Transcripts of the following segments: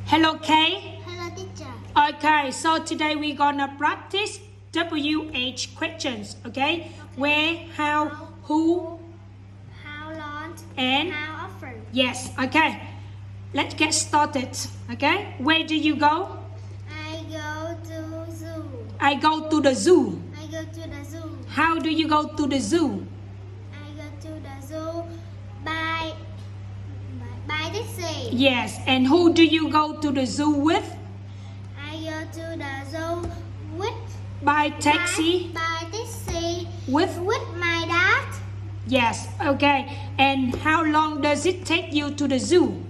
Hello, Kay. Hello, teacher. Okay, so today we're gonna practice WH questions. Okay? Where, how, who, How long? and How often? yes. Okay. Let's get started. Okay? Where do you go? I go to zoo. I go to the zoo. I go to the zoo. How do you go to the zoo? I go to the zoo by taxi. Yes. And who do you go to the zoo with? I go to the zoo with By taxi. by taxi With? with my dad. Yes. Okay. And how long does it take you to the zoo?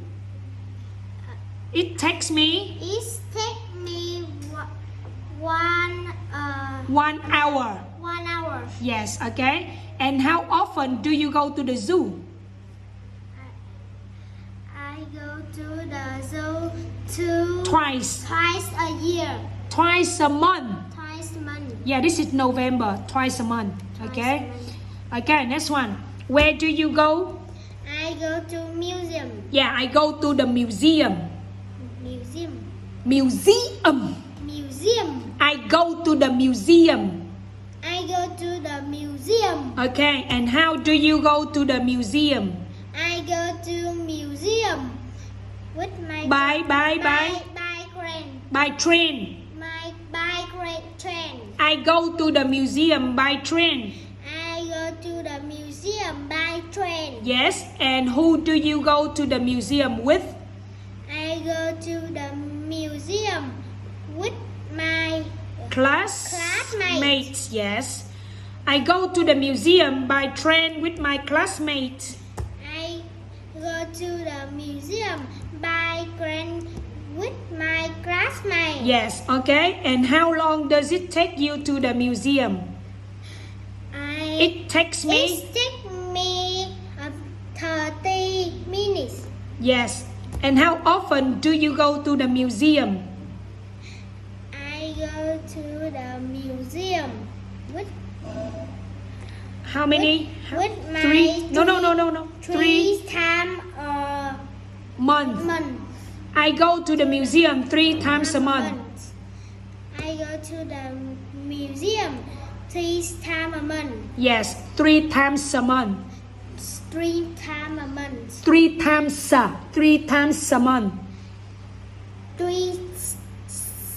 It takes me It take me one 1 hour. 1 hour. Yes, okay. And how often do you go to the zoo? I go to the zoo Twice. twice a year. Twice a month. Twice a month. Yeah, this is November. Twice a month. Okay. Twice Okay, next one. Where do you go? I go to museum. Yeah, I go to the museum. Museum. Museum. Museum. I go to the museum. I go to the museum. Okay, and how do you go to the museum? I go to museum with my By train. by train. My by train. I go to the museum by train. I go to the museum by train. Yes, and who do you go to the museum with? I go to the museum with my Classmates. Yes. I go to the museum by train with my classmates. I go to the museum by train with my classmates. Yes, okay. And how long does it take you to the museum? It takes me. It takes me 30 minutes. Yes. And how often do you go to the museum? I go to the museum with How many? with my Three? No. three times a Month. month. I go to the museum 3 times a month. I go to the museum 3 times a month. Yes, 3 times a month. 3 times a month. 3 times a month. 3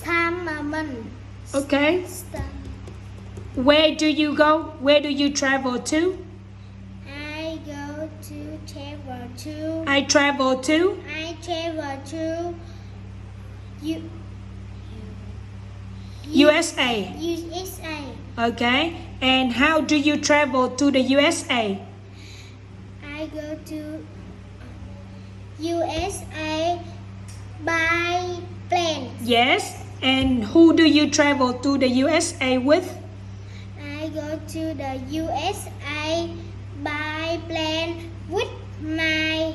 times a month. Okay. Where do you go? Where do you travel to? I go to travel to. I travel to I travel to USA. USA. Okay. And how do you travel to the USA? I go to USA by plane. Yes. And who do you travel to the USA with? I go to the USA by plane with my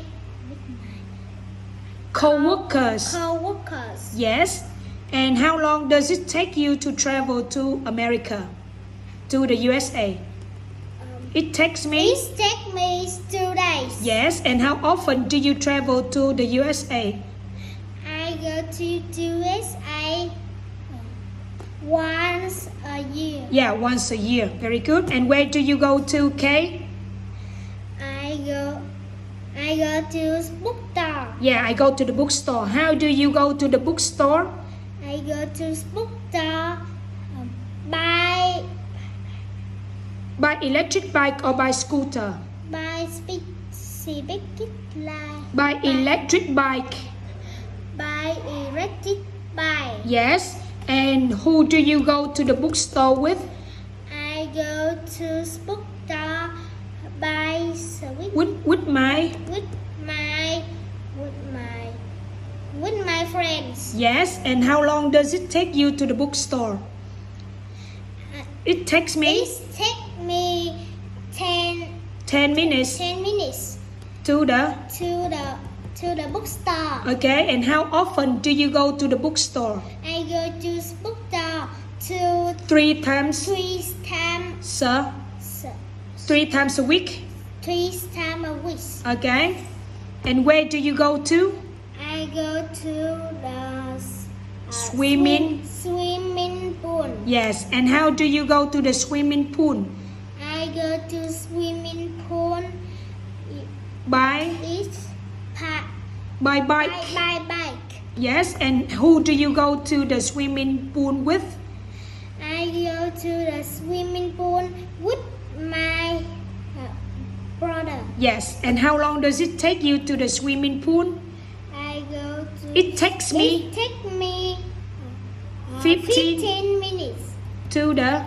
Co-workers. co-workers. Yes. And how long does it take you to travel to America? To the USA? It takes me. It takes me 2 days. Yes. And how often do you travel to the USA? I go to USA once a year. Yeah, once a year. Very good. And where do you go to, Kay? I go to bookstore. Yeah, I go to the bookstore. How do you go to the bookstore? I go to bookstore by By electric bike or by scooter? specific line. By electric bike. By electric bike. Yes. And who do you go to the bookstore with? I go to bookstore by switch With my. with my friends. Yes. And how long does it take you to the bookstore? It takes me It takes me 10 minutes 10 minutes to the. to the bookstore. Okay. And how often do you go to the bookstore? I go to bookstore 3 times. 3 times So 3 times a week. 3 times a week. Okay. And where do you go to? I I go to the Swimming. swimming pool. Yes. And how do you go to the swimming pool? I go to swimming pool. By It's by bike. by bike. Yes. And who do you go to the swimming pool with? I go to the swimming pool with my brother. Yes. And how long does it take you to the swimming pool? I go to. It takes me It take me 15 minutes to the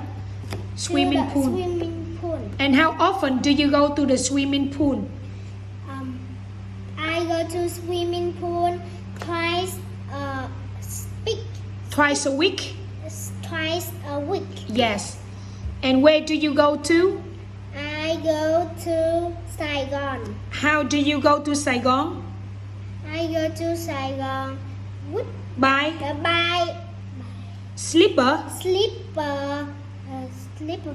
swimming to the pool. swimming pool. And how often do you go to the swimming pool? I go to swimming pool twice a week. Twice a week? Twice a week. Yes. And where do you go to? I go to Saigon. How do you go to Saigon? I go to Saigon with By by slipper? sleeper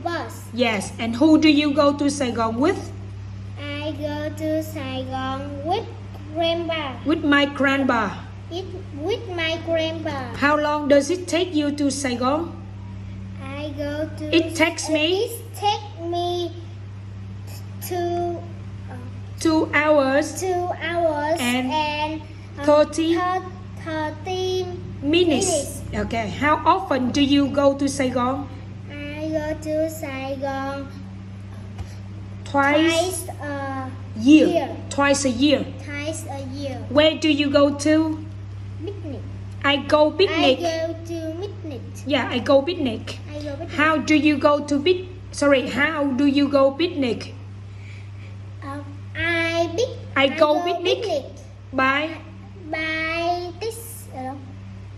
bus. Yes. And who do you go to Saigon with? I go to Saigon with grandpa. With my grandpa. With my grandpa. How long does it take you to Saigon? I go to. It takes me It take me to 2 hours 2 hours And 30 30 minutes. Okay. How often do you go to Saigon? I go to Saigon Twice twice a year. year. Twice a year. Twice a year. Where do you go to? Picnic. I go I picnic. go to picnic. Yeah, I go picnic. I go picnic. How do you go to How do you go picnic? I go picnic by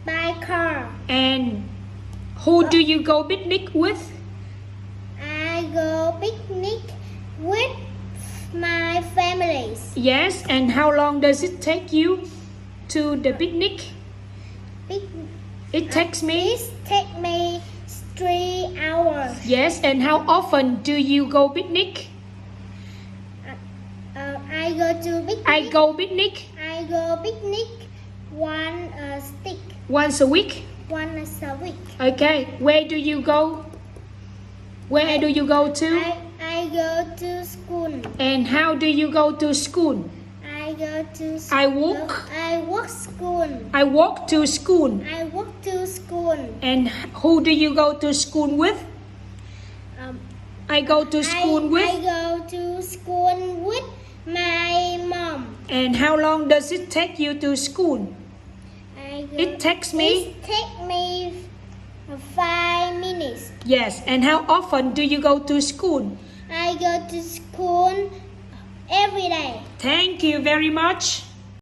by car. And who do you go picnic with? I go picnic with my families. Yes, and how long does it take you to the picnic? It takes me. It take me 3 hours. Yes, and how often do you go picnic? I go to picnic. I go picnic I go picnic once a week. once a week. Okay, where do you go? Where do you go to? I go to school. And how do you go to school? I go to school. I walk. I walk school. I walk to school. I walk to school. And who do you go to school with? I go to school I with. go to school with my mom. And how long does it take you to school? It takes me. It take me 5 minutes. Yes, and how often do you go to school? I go to school every day. Thank you very much.